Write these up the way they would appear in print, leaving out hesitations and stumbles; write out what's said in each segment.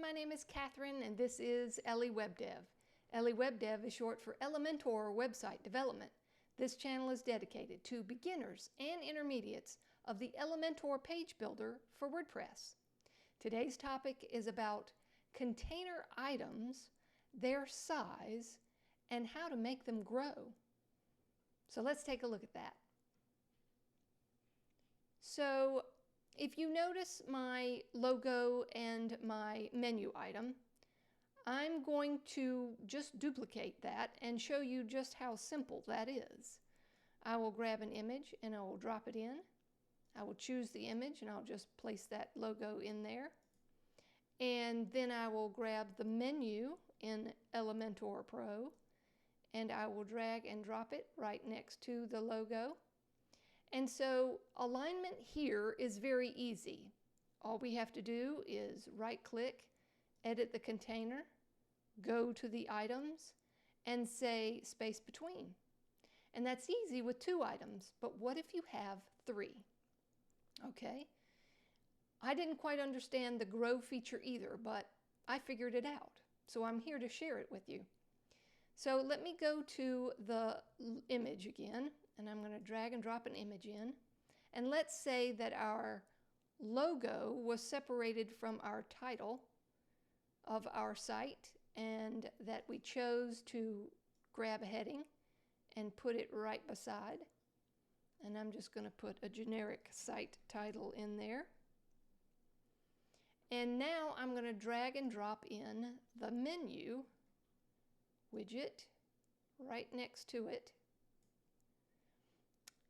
my name is Catherine and this is Ellie Web Dev. Ellie Web Dev is short for Elementor website development. This channel is dedicated to beginners and intermediates of the Elementor page builder for WordPress. Today's topic is about container items, their size, and how to make them grow. So let's take a look at that. So if you notice my logo and my menu item, I'm going to just duplicate that and show you just how simple that is. I will grab an image and I will drop it in. I will choose the image and I'll just place that logo in there. And then I will grab the menu in Elementor Pro and I will drag and drop it right next to the logo. And so alignment here is very easy. All we have to do is right-click, edit the container, go to the items, and say space between. And that's easy with 2 items, but what if you have 3? Okay, I didn't quite understand the grow feature either, but I figured it out. So I'm here to share it with you. So let me go to the image again, and I'm going to drag and drop an image in. And let's say that our logo was separated from our title of our site and that we chose to grab a heading and put it right beside. And I'm just going to put a generic site title in there. And now I'm going to drag and drop in the menu widget right next to it.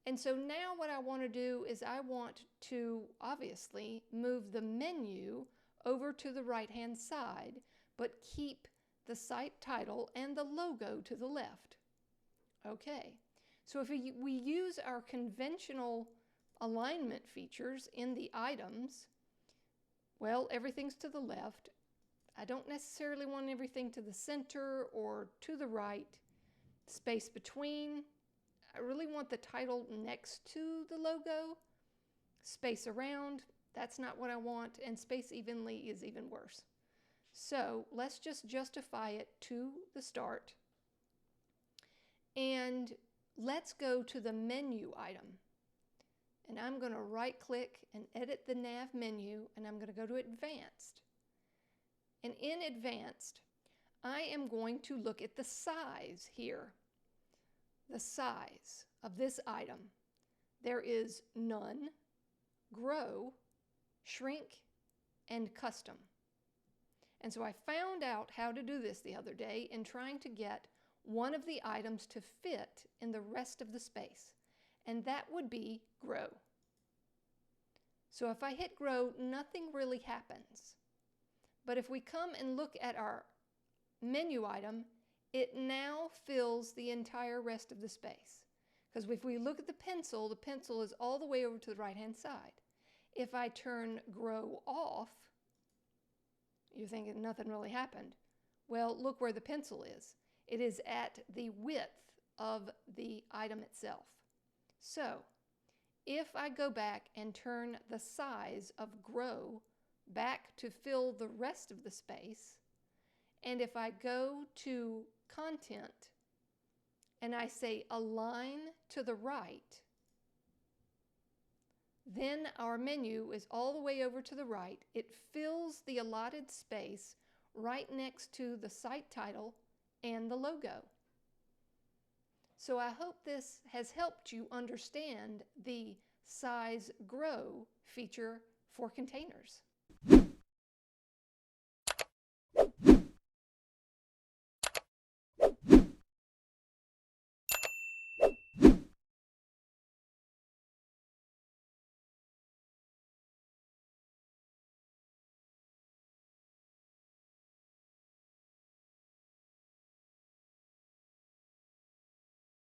And so now what I want to do is I want to obviously move the menu over to the right-hand side, but keep the site title and the logo to the left. Okay, so if we use our conventional alignment features in the items, well, everything's to the left. I don't necessarily want everything to the center or to the right. Space between. I really want the title next to the logo. Space around, that's not what I want, and space evenly is even worse. So let's just justify it to the start. And let's go to the menu item. And I'm going to right-click and edit the nav menu, and I'm going to go to Advanced. And in Advanced, I am going to look at the size here. The size of this item. There is None, Grow, Shrink, and Custom. And so I found out how to do this the other day in trying to get one of the items to fit in the rest of the space, and that would be Grow. So if I hit Grow, nothing really happens. But if we come and look at our menu item, it now fills the entire rest of the space. Because if we look at the pencil is all the way over to the right-hand side. If I turn Grow off, you're thinking nothing really happened. Well, look where the pencil is. It is at the width of the item itself. So, if I go back and turn the size of Grow back to fill the rest of the space, and if I go to Content and I say Align to the right, then our menu is all the way over to the right. It fills the allotted space right next to the site title and the logo. So I hope this has helped you understand the size grow feature for containers.